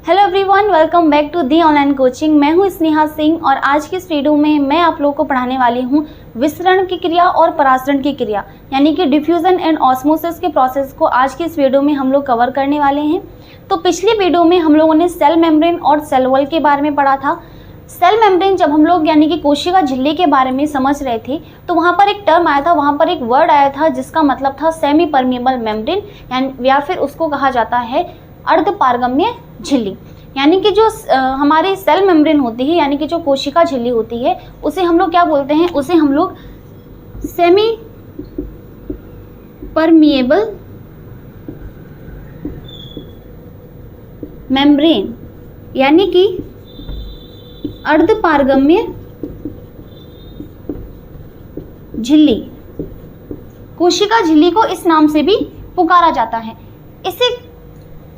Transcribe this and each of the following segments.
Hello everyone, welcome back to the online coaching. मैं हूं स्नेहा सिंह और आज की इस वीडियो में मैं आप लोगों को पढ़ाने वाली हूं विसरण की क्रिया और परासरण की क्रिया यानी कि डिफ्यूजन एंड ऑस्मोसिस के प्रोसेस को आज की इस वीडियो में हम लोग कवर करने वाले हैं। तो पिछली वीडियो में हम लोगों ने सेल मेम्ब्रेन और सेल वॉल के बारे में पढ़ा था। सेल मेम्ब्रेन जब हम लोग यानी कि कोशिका झिल्ली के बारे में समझ रहे थे तो वहाँ पर एक टर्म आया था, वहाँ पर एक वर्ड आया था जिसका मतलब था सेमी परमिएबल मेम्ब्रेन या फिर उसको कहा जाता है अर्धपारगम्य झिल्ली। यानी कि जो हमारी सेल मेम्ब्रेन होती है यानी कि जो कोशिका झिल्ली होती है उसे हम लोग क्या बोलते हैं, उसे हम लोग सेमी परमिएबल मेम्ब्रेन यानी कि अर्धपारगम्य झिल्ली, कोशिका झिल्ली को इस नाम से भी पुकारा जाता है। इसे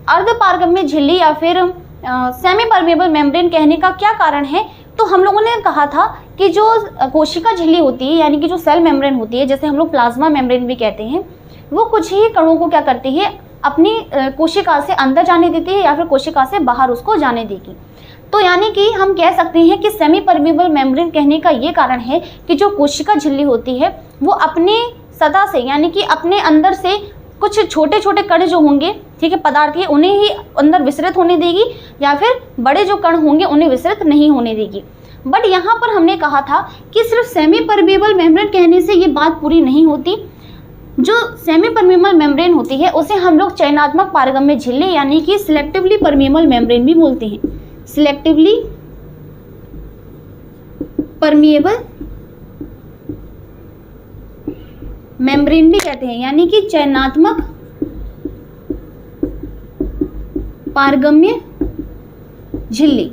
अर्धपारगम्य झिल्ली या फिर सेमी परमिएबल मेम्ब्रेन कहने का क्या कारण है, तो हम लोगों ने कहा था कि जो कोशिका झिल्ली होती है यानी कि जो सेल मेम्ब्रेन होती है, जैसे हम लोग प्लाज्मा मेम्ब्रेन भी कहते हैं, वो कुछ ही कणों को क्या करती है, अपनी कोशिका से अंदर जाने देती है या फिर कोशिका से बाहर उसको जाने देगी। तो यानी कि हम कह सकते हैं कि सेमी परमिएबल मेम्ब्रेन कहने का ये कारण है कि जो कोशिका झिल्ली होती है वो अपने सतह से यानी कि अपने अंदर से कुछ छोटे छोटे कण जो होंगे, ठीक है, पदार्थ है, उन्हें ही अंदर विसरित होने देगी या फिर बड़े जो कण होंगे उन्हें विसरित नहीं होने देगी। बट यहाँ पर हमने कहा था कि सिर्फ सेमी परमिएबल मेम्ब्रेन कहने से ये बात पूरी नहीं होती। जो सेमी परमिएबल मेम्ब्रेन होती है उसे हम लोग चयनात्मक पारगम्य झिल्ली यानी कि सिलेक्टिवली परमिएबल मेम्ब्रेन भी बोलते हैं। सिलेक्टिवली परमिएबल मेम्ब्रेन भी कहते हैं यानी कि चयनात्मक पारगम्य झिल्ली।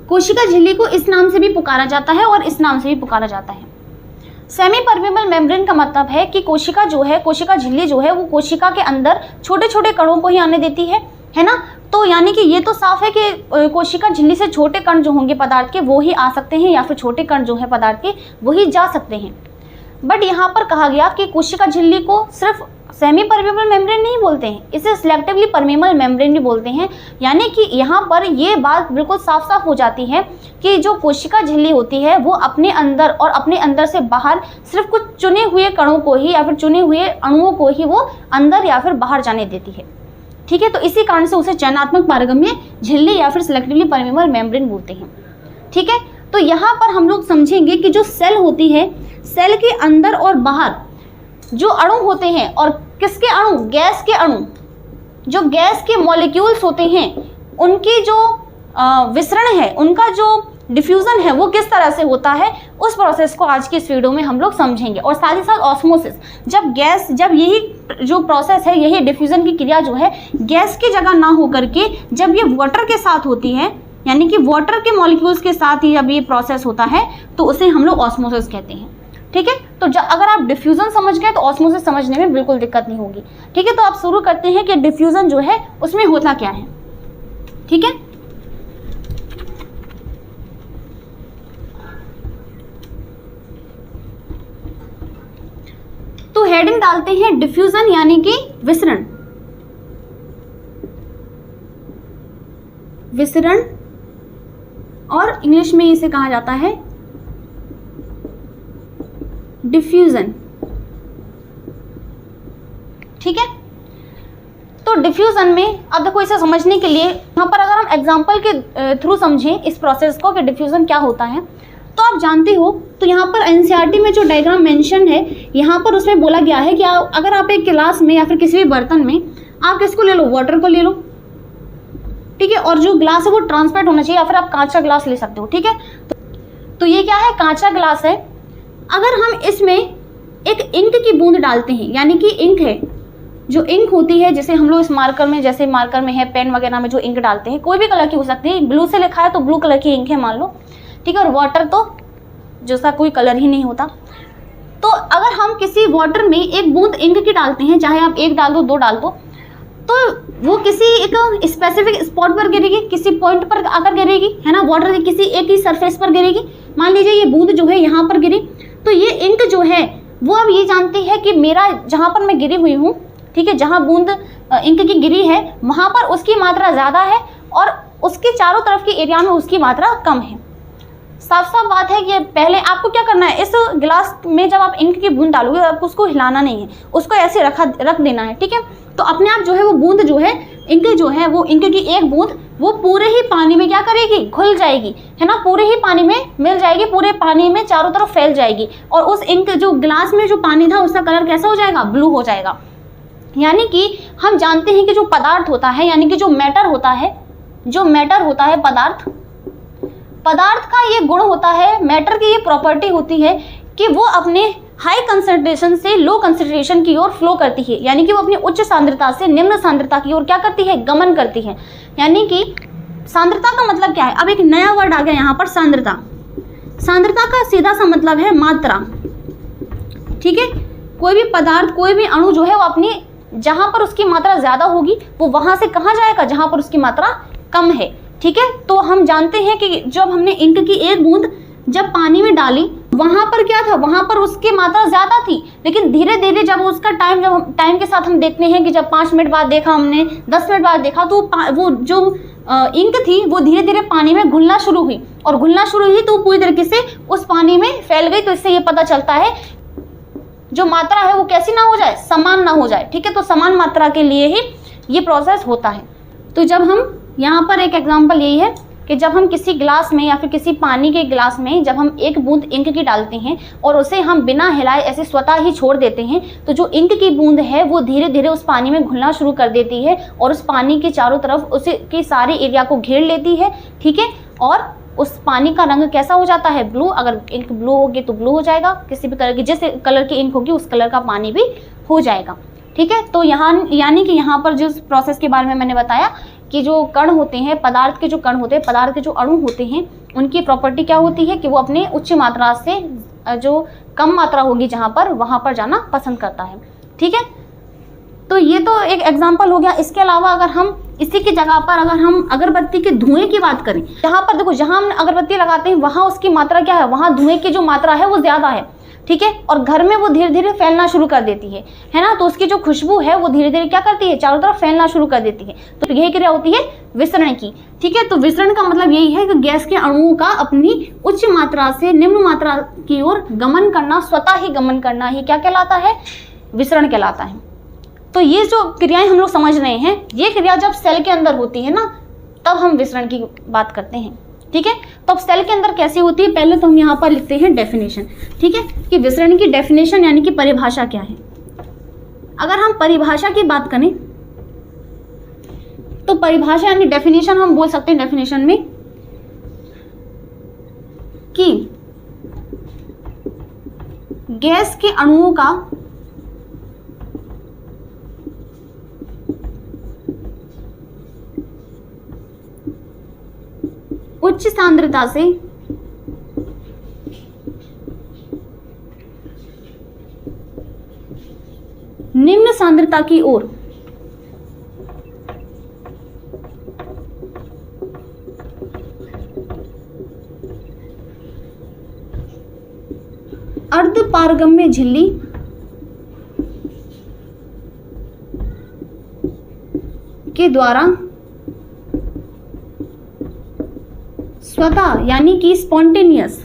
कोशिका झिल्ली को इस नाम से भी पुकारा जाता है और इस नाम से भी पुकारा जाता है। सेमी परमिएबल मेम्ब्रेन का मतलब है कि कोशिका जो है, कोशिका झिल्ली जो है वो कोशिका के अंदर छोटे छोटे कणों को ही आने देती है ना। तो यानी कि ये तो साफ है कि कोशिका झिल्ली से छोटे कण जो होंगे पदार्थ के वो ही आ सकते हैं या फिर छोटे कण जो है पदार्थ के वो ही जा सकते हैं। बट यहाँ पर कहा गया कि कोशिका झिल्ली को सिर्फ सेमी परमिएबल मेम्ब्रेन नहीं बोलते हैं, इसे सिलेक्टिवली परमिएबल मेम्ब्रेन भी बोलते हैं। यानी कि यहाँ पर ये बात बिल्कुल साफ साफ हो जाती है कि जो कोशिका झिल्ली होती है वो अपने अंदर और अपने अंदर से बाहर सिर्फ कुछ चुने हुए कणों को ही या फिर चुने हुए अणुओं को ही वो अंदर या फिर बाहर जाने देती है, ठीक है। तो इसी कारण से उसे चयनात्मक पारगम्य झिल्ली या फिर सिलेक्टिवली परमिएबल मेम्ब्रेन बोलते हैं, ठीक है। तो यहाँ पर हम लोग समझेंगे कि जो सेल होती है, सेल के अंदर और बाहर जो अणु होते हैं, और किसके अणु, गैस के अणु, जो गैस के मॉलिक्यूल्स होते हैं उनकी जो विसरण है, उनका जो डिफ्यूजन है वो किस तरह से होता है, उस प्रोसेस को आज की इस वीडियो में हम लोग समझेंगे। और साथ ही साथ ऑस्मोसिस, जब यही जो प्रोसेस है, यही डिफ्यूजन की क्रिया जो है गैस की जगह ना हो करके जब ये वाटर के साथ होती है यानी कि वाटर के मॉलिक्यूल्स के साथ ही जब ये प्रोसेस होता है तो उसे हम लोग ऑस्मोसिस कहते हैं, ठीक है। तो अगर आप डिफ्यूजन समझ गए तो ऑस्मोसिस समझने में बिल्कुल दिक्कत नहीं होगी, ठीक है। तो आप शुरू करते हैं कि डिफ्यूजन जो है उसमें होता क्या है, ठीक है। तो हेडिंग डालते हैं डिफ्यूजन यानी कि विसरण। विसरण और इंग्लिश में इसे कहा जाता है डिफ्यूजन, ठीक है। तो डिफ्यूजन में अब देखो, इसे समझने के लिए यहाँ पर अगर हम एग्जांपल के थ्रू समझें इस प्रोसेस को कि डिफ्यूजन क्या होता है, तो आप जानते हो, तो यहाँ पर एनसीईआरटी में जो डायग्राम मेंशन है यहाँ पर उसमें बोला गया है कि अगर आप एक गिलास में या फिर किसी भी बर्तन में आप किसको ले लो, वाटर को ले लो, ठीक है। और जो ग्लास है वो ट्रांसपेरेंट होना चाहिए या फिर आप कांच का ग्लास ले सकते हो, ठीक है। तो ये क्या है, कांच का ग्लास है। अगर हम इसमें एक इंक की बूंद डालते हैं यानी कि इंक है, जो इंक होती है जैसे हम लोग इस मार्कर में, जैसे मार्कर में है, पेन वगैरह में जो इंक डालते हैं, कोई भी कलर की हो सकती है, ब्लू से लिखा है तो ब्लू कलर की इंक है मान लो, ठीक है। और वाटर तो जैसा कोई कलर ही नहीं होता। तो अगर हम किसी वाटर में एक बूंद इंक की डालते हैं, चाहे आप एक डाल दो, दो डाल दो, तो वो किसी एक स्पेसिफिक स्पॉट पर गिरेगी, किसी पॉइंट पर आकर गिरेगी, है ना। वाटर की किसी एक ही सरफेस पर गिरेगी। मान लीजिए ये बूंद जो है यहाँ पर गिरी, तो ये इंक जो है वो अब ये जानती है कि मेरा जहाँ पर मैं गिरी हुई हूँ, ठीक है, जहाँ बूंद इंक की गिरी है वहाँ पर उसकी मात्रा ज़्यादा है और उसके चारों तरफ के एरिया में उसकी मात्रा कम है। साफ साफ बात है कि पहले आपको क्या करना है, इस गिलास में जब आप इंक की बूंद डालोगे आपको उसको हिलाना नहीं है, उसको ऐसे रख देना है, ठीक है। तो अपने आप जो है वो बूंद जो है इंक जो है वो इंक की एक बूंद वो पूरे ही पानी में क्या करेगी, घुल जाएगी, है ना, पूरे ही पानी में मिल जाएगी, पूरे पानी में चारों तरफ फैल जाएगी और उस इंक जो ग्लास में जो पानी था उसका कलर कैसा हो जाएगा, ब्लू हो जाएगा। यानी कि हम जानते हैं कि जो पदार्थ होता है, यानी कि जो मैटर होता है पदार्थ का ये गुण होता है, मैटर की ये प्रॉपर्टी होती है कि वो अपने हाई कंसंट्रेशन से लो कंसंट्रेशन की ओर फ्लो करती है, यानी कि वो अपनी उच्च सांद्रता से निम्न सांद्रता की ओर क्या करती है, गमन करती है। यानी कि सांद्रता का मतलब क्या है, अब एक नया वर्ड आ गया यहाँ पर, सांद्रता। सांद्रता का सीधा सा मतलब है मात्रा, ठीक है। कोई भी पदार्थ, कोई भी अणु जो है वो अपनी जहाँ पर उसकी मात्रा ज़्यादा होगी वो वहाँ से कहाँ जाएगा, जहाँ पर उसकी मात्रा कम है, ठीक है। तो हम जानते हैं कि जब हमने इंक की एक बूंद जब पानी में डाली वहाँ पर क्या था, वहाँ पर उसकी मात्रा ज़्यादा थी, लेकिन धीरे धीरे जब उसका टाइम के साथ हम देखते हैं कि जब 5 मिनट बाद देखा हमने, 10 मिनट बाद देखा, तो वो जो इंक थी वो धीरे धीरे पानी में घुलना शुरू हुई और घुलना शुरू हुई तो पूरी तरीके से उस पानी में फैल गई। तो इससे ये पता चलता है जो मात्रा है वो कैसी ना हो जाए, समान ना हो जाए, ठीक है। तो समान मात्रा के लिए ही ये प्रोसेस होता है। तो जब हम यहाँ पर एक एग्जांपल यही है कि जब हम किसी ग्लास में या फिर किसी पानी के ग्लास में जब हम एक बूंद इंक की डालते हैं और उसे हम बिना हिलाए ऐसे स्वतः ही छोड़ देते हैं, तो जो इंक की बूंद है वो धीरे धीरे उस पानी में घुलना शुरू कर देती है और उस पानी के चारों तरफ उसे के सारे एरिया को घेर लेती है, ठीक है। और उस पानी का रंग कैसा हो जाता है, ब्लू। अगर इंक ब्लू होगी तो ब्लू हो जाएगा, किसी भी कलर की, जिस कलर की इंक होगी उस कलर का पानी भी हो जाएगा, ठीक है। तो यहाँ यानी कि यहाँ पर जिस प्रोसेस के बारे में मैंने बताया कि जो कण होते हैं, पदार्थ के जो कण होते हैं, पदार्थ के जो अणु होते हैं, उनकी प्रॉपर्टी क्या होती है कि वो अपने उच्च मात्रा से जो कम मात्रा होगी जहाँ पर, वहाँ पर जाना पसंद करता है, ठीक है। तो ये तो एक एग्जाम्पल हो गया। इसके अलावा अगर हम इसी की जगह पर अगर हम अगरबत्ती के धुएं की बात करें, जहाँ पर देखो जहाँ हम अगरबत्ती लगाते हैं वहाँ उसकी मात्रा क्या है, वहाँ धुएं की जो मात्रा है वो ज़्यादा है, ठीक है। और घर में वो धीरे धीरे फैलना शुरू कर देती है ना। तो उसकी जो खुशबू है वो धीरे धीरे क्या करती है, चारों तरफ फैलना शुरू कर देती है। तो यही क्रिया होती है विसरण की, ठीक है। तो विसरण का मतलब यही है कि गैस के अणुओं का अपनी उच्च मात्रा से निम्न मात्रा की ओर गमन करना, स्वतः ही गमन करना ही क्या कहलाता है, विसरण कहलाता है। तो ये जो क्रियाएं हम लोग समझ रहे हैं, ये क्रिया जब सेल के अंदर होती है ना तब हम विसरण की बात करते हैं, ठीक है। तो अब सेल के अंदर कैसे होती है, पहले तो हम यहाँ पर लिखते हैं डेफिनेशन, ठीक है, कि विसरण की डेफिनेशन यानी कि परिभाषा क्या है। अगर हम परिभाषा की बात करें तो परिभाषा यानी डेफिनेशन हम बोल सकते हैं डेफिनेशन में कि गैस के अणुओं का उच्च सांद्रता से निम्न सांद्रता की ओर अर्ध पारगम्य झिल्ली के द्वारा स्वतः यानी कि स्पॉन्टेनियस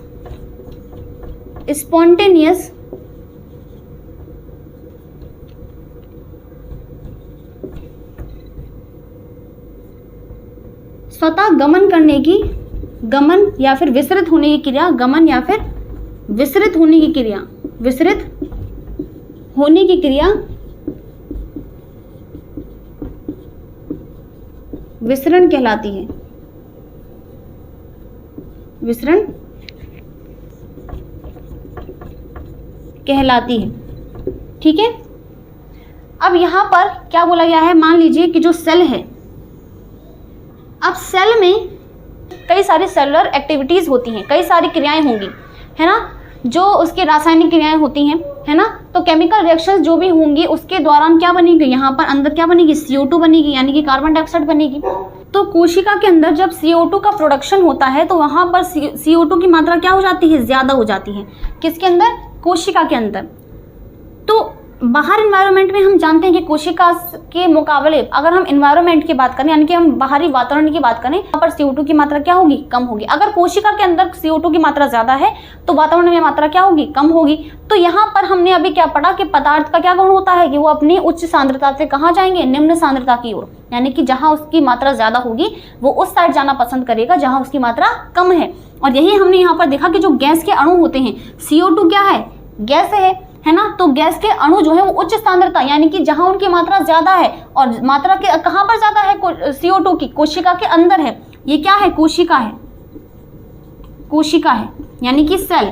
स्वतः गमन करने की, गमन या फिर विसरित होने की क्रिया, गमन या फिर विसरित होने की क्रिया, विसरित होने की क्रिया विसरण कहलाती है, विसरण कहलाती है, ठीक है। अब यहां पर क्या बोला गया है, मान लीजिए कि जो सेल है, अब सेल में कई सारी सेलुलर एक्टिविटीज होती हैं, कई सारी क्रियाएं होंगी, है ना, जो उसकी रासायनिक क्रियाएं होती हैं, है ना। तो केमिकल रिएक्शंस जो भी होंगी उसके दौरान क्या बनेगी, यहाँ पर अंदर क्या बनेगी, CO2 बनेगी, यानी कि कार्बन डाइऑक्साइड बनेगी। तो कोशिका के अंदर जब CO2 का प्रोडक्शन होता है तो वहाँ पर CO2 की मात्रा क्या हो जाती है, ज़्यादा हो जाती है। किसके अंदर, कोशिका के अंदर। तो बाहर एनवायरनमेंट में हम जानते हैं कि कोशिका के मुकाबले अगर हम एनवायरनमेंट की बात करें, यानी कि हम बाहरी वातावरण की बात करें, यहाँ पर CO2 की मात्रा क्या होगी? कम होगी। अगर कोशिका के अंदर CO2 की मात्रा ज्यादा है तो वातावरण में मात्रा क्या होगी? कम होगी। तो यहाँ पर हमने अभी क्या पढ़ा कि पदार्थ का क्या गुण होता है कि वो अपनी उच्च सांद्रता से कहाँ जाएंगे? निम्न सांद्रता की ओर, यानी कि जहाँ उसकी मात्रा ज्यादा होगी वो उस साइड जाना पसंद करेगा जहाँ उसकी मात्रा कम है। और यही हमने यहाँ पर देखा कि जो गैस के अणु होते हैं, CO2 क्या है? गैस है ना। तो गैस के अणु जो है वो उच्च सांद्रता, यानी कि जहां उनकी मात्रा ज्यादा है, और मात्रा के कहां पर ज्यादा है? CO2 की कोशिका के अंदर है। ये क्या है? कोशिका है, कोशिका है यानी कि सेल।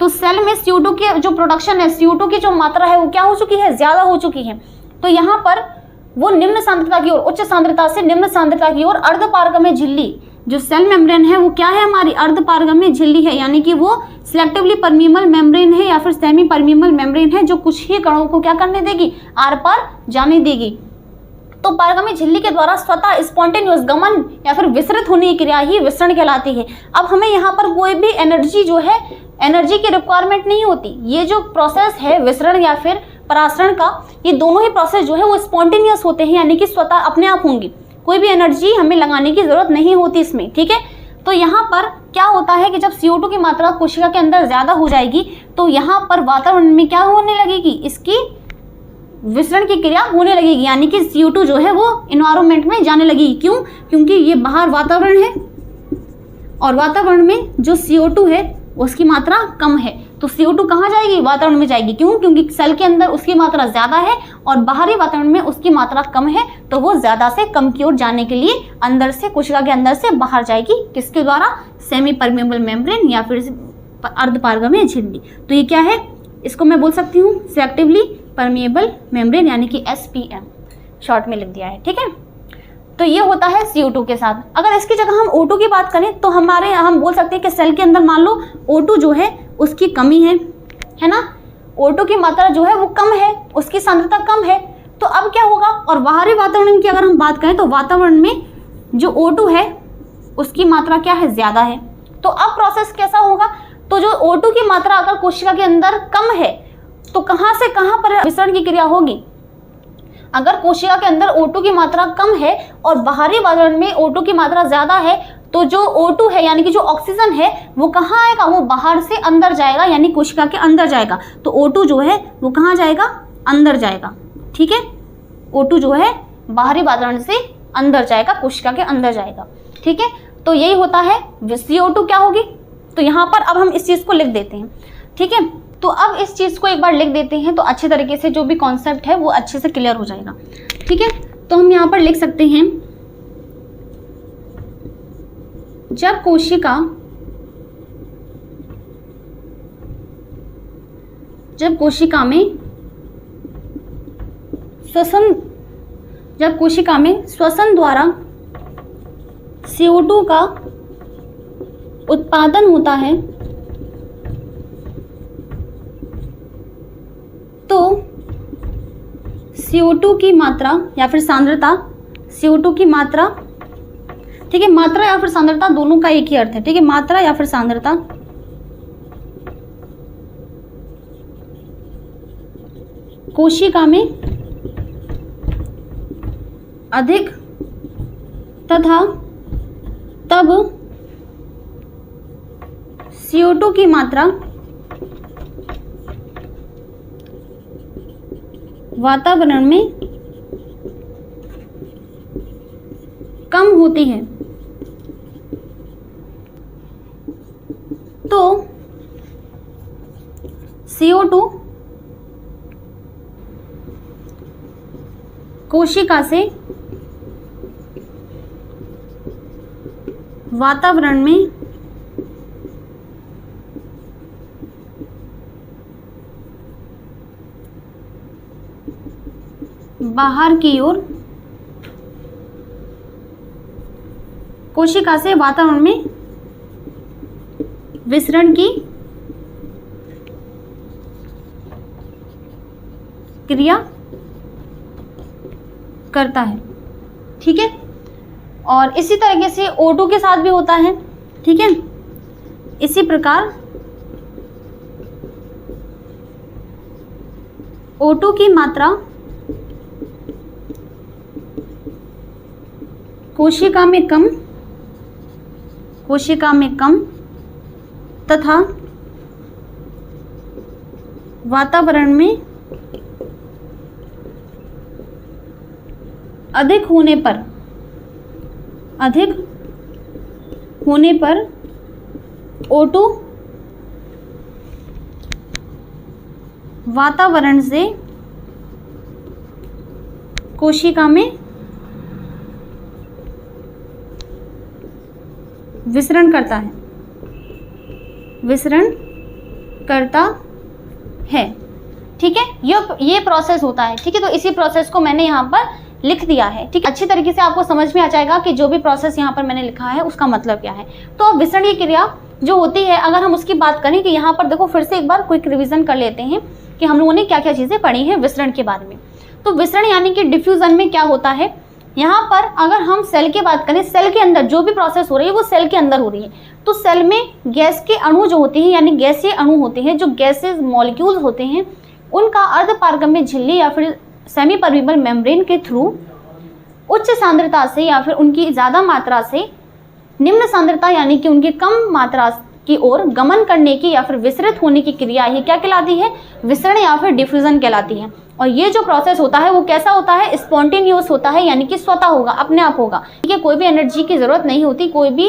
तो सेल में CO2 की जो प्रोडक्शन है, CO2 की जो मात्रा है वो क्या हो चुकी है? ज्यादा हो चुकी है। तो यहाँ पर वो निम्न सांद्रता की ओर, उच्च सांद्रता से निम्न सांद्रता की ओर अर्धपारगम्य झिल्ली, जो सेल मेम्ब्रेन है वो क्या है? हमारी अर्धपारगम्य झिल्ली है, यानी कि वो सिलेक्टिवली परमीबल मेम्ब्रेन है या फिर सेमी परमीबल मेम्ब्रेन है, जो कुछ ही कणों को क्या करने देगी? आर पार जाने देगी। तो पारगम्य झिल्ली के द्वारा स्वतः स्पॉन्टेनियस गमन या फिर विसरित होने की क्रिया ही विसरण कहलाती है। अब हमें यहाँ पर कोई भी एनर्जी जो है, एनर्जी की रिक्वायरमेंट नहीं होती। ये जो प्रोसेस है विसरण या फिर परासरण का, ये दोनों ही प्रोसेस जो है वो स्पॉन्टेनियस होते हैं, यानी कि स्वतः अपने आप होंगी। कोई भी एनर्जी हमें लगाने की जरूरत नहीं होती इसमें, ठीक है। तो यहाँ पर क्या होता है कि जब CO2 की मात्रा कोशिका के अंदर ज्यादा हो जाएगी तो यहाँ पर वातावरण में क्या होने लगेगी? इसकी विसरण की क्रिया होने लगेगी, यानी कि CO2 जो है वो एनवायरनमेंट में जाने लगेगी। क्यों? क्योंकि ये बाहर वातावरण है और वातावरण में जो CO2 है उसकी मात्रा कम है, तो CO2 कहाँ जाएगी? वातावरण में जाएगी। क्यों? क्योंकि सेल के अंदर उसकी मात्रा ज्यादा है और बाहरी वातावरण में उसकी मात्रा कम है, तो वो ज्यादा से कम की ओर जाने के लिए अंदर से, कोशिका के अंदर से बाहर जाएगी। किसके द्वारा? सेमी परमेबल मेम्ब्रेन या फिर अर्धपारगम्य झिल्ली। तो ये क्या है? इसको मैं बोल सकती हूँ सिलेक्टिवली परमेबल मेम्ब्रेन, यानी कि SPM शॉर्ट में लिख दिया है, ठीक है। तो ये होता है CO2 के साथ। अगर इसकी जगह हम O2 की बात करें तो हम बोल सकते हैं कि सेल के अंदर मान लो O2 जो है उसकी कमी है ना। O2 की मात्रा जो है वो कम है, उसकी सांद्रता कम है। तो अब क्या होगा? और बाहरी वातावरण की अगर हम बात करें तो वातावरण में जो O2 है उसकी मात्रा क्या है? ज्यादा है। तो अब प्रोसेस कैसा होगा? तो जो O2 की मात्रा अगर कोशिका के अंदर कम है तो कहाँ से कहाँ पर विसरण की क्रिया होगी? अगर कोशिका के अंदर O2 की मात्रा कम है और बाहरी वातावरण में O2 की मात्रा ज्यादा है, तो जो O2 है यानी कि जो ऑक्सीजन है वो कहाँ आएगा? वो बाहर से अंदर जाएगा, यानी कोशिका के अंदर जाएगा। तो O2 जो है वो कहाँ जाएगा? अंदर जाएगा, ठीक है। O2 जो है बाहरी वातावरण से अंदर जाएगा, कोशिका के अंदर जाएगा, ठीक है। तो यही होता है। CO2 क्या होगी? तो यहाँ पर अब हम इस चीज को लिख देते हैं, ठीक है। तो अब इस चीज को एक बार लिख देते हैं तो अच्छे तरीके से जो भी कॉन्सेप्ट है वो अच्छे से क्लियर हो जाएगा, ठीक है। तो हम यहाँ पर लिख सकते हैं, जब कोशिका में श्वसन द्वारा CO2 का उत्पादन होता है तो CO2 की मात्रा या फिर सांद्रता, CO2 की मात्रा, ठीक है। मात्रा या फिर सांद्रता दोनों का एक ही अर्थ है, ठीक है। मात्रा या फिर सांद्रता कोशिका में अधिक तथा तब CO2 की मात्रा वातावरण में कम होती है। तो CO2 कोशिका से वातावरण में बाहर की ओर, कोशिका से वातावरण में विसरण की क्रिया करता है, ठीक है। और इसी तरीके से O2 के साथ भी होता है, ठीक है। इसी प्रकार O2 की मात्रा कोशिका में कम तथा वातावरण में अधिक होने पर O2 वातावरण से कोशिका में विसरण करता है। ठीक है, ये प्रोसेस होता है। ठीक है, तो इसी प्रोसेस को मैंने यहाँ पर लिख दिया है। ठीक है, अच्छी तरीके से आपको समझ में आ जाएगा कि जो भी प्रोसेस यहाँ पर मैंने लिखा है उसका मतलब क्या है। तो अब विसरण की क्रिया जो होती है, अगर हम उसकी बात करें कि यहाँ पर देखो, फिर से एक बार क्विक रिवीजन कर लेते हैं कि हम लोगों ने क्या क्या चीज़ें पढ़ी हैं विसरण के बारे में। तो विसरण यानी कि डिफ्यूजन में क्या होता है, यहाँ पर अगर हम सेल की बात करें, सेल के अंदर जो भी प्रोसेस हो रही है वो सेल के अंदर हो रही है। तो सेल में गैस के अणु जो होते हैं, यानी गैसीय अणु होते हैं, जो गैसेज मॉलिक्यूल्स होते हैं, उनका अर्धपारगम्य झिल्ली या फिर सेमी परमिबल मेम्ब्रेन के थ्रू उच्च सांद्रता से या फिर उनकी ज़्यादा मात्रा से निम्न सांद्रता यानी कि उनकी कम मात्रा की ओर गमन करने की या फिर विसरित होने की क्रिया ही क्या कहलाती है, विसरण या फिर डिफ्यूजन कहलाती है। और ये जो प्रोसेस होता है वो कैसा होता है, स्पॉन्टेनियस होता है, यानी कि स्वतः होगा, अपने आप होगा। ठीक है, कोई भी एनर्जी की ज़रूरत नहीं होती, कोई भी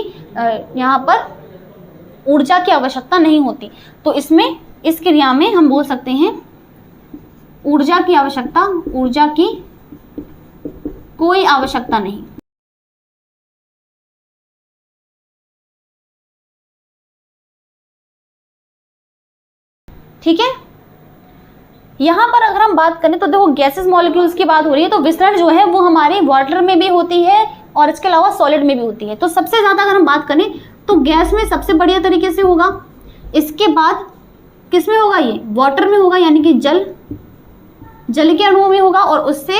यहाँ पर ऊर्जा की आवश्यकता नहीं होती। तो इसमें, इस क्रिया में हम बोल सकते हैं ऊर्जा की कोई आवश्यकता नहीं। ठीक है, यहाँ पर अगर हम बात करें तो देखो गैसेस मॉलिक्यूल्स की बात हो रही है, तो विसरण जो है वो हमारे वाटर में भी होती है और इसके अलावा सॉलिड में भी होती है। तो सबसे ज़्यादा अगर हम बात करें तो गैस में सबसे बढ़िया तरीके से होगा, इसके बाद किस में होगा, ये वाटर में होगा, यानी कि जल के अणुओं में होगा, और उससे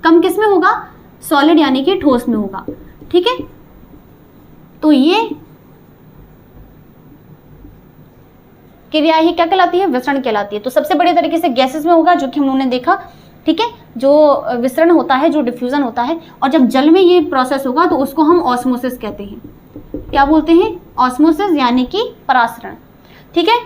कम किस में होगा, सॉलिड यानी कि ठोस में होगा। ठीक है, तो ये क्रिया ही क्या कहलाती है, विसरण कहलाती है। तो सबसे बड़े तरीके से गैसेस में होगा, जो कि हम लोगों ने देखा। ठीक है, जो विसरण होता है, जो डिफ्यूजन होता है, और जब जल में ये प्रोसेस होगा तो उसको हम ऑस्मोसिस कहते हैं। क्या बोलते हैं, ऑस्मोसिस यानी कि परासरण। ठीक है,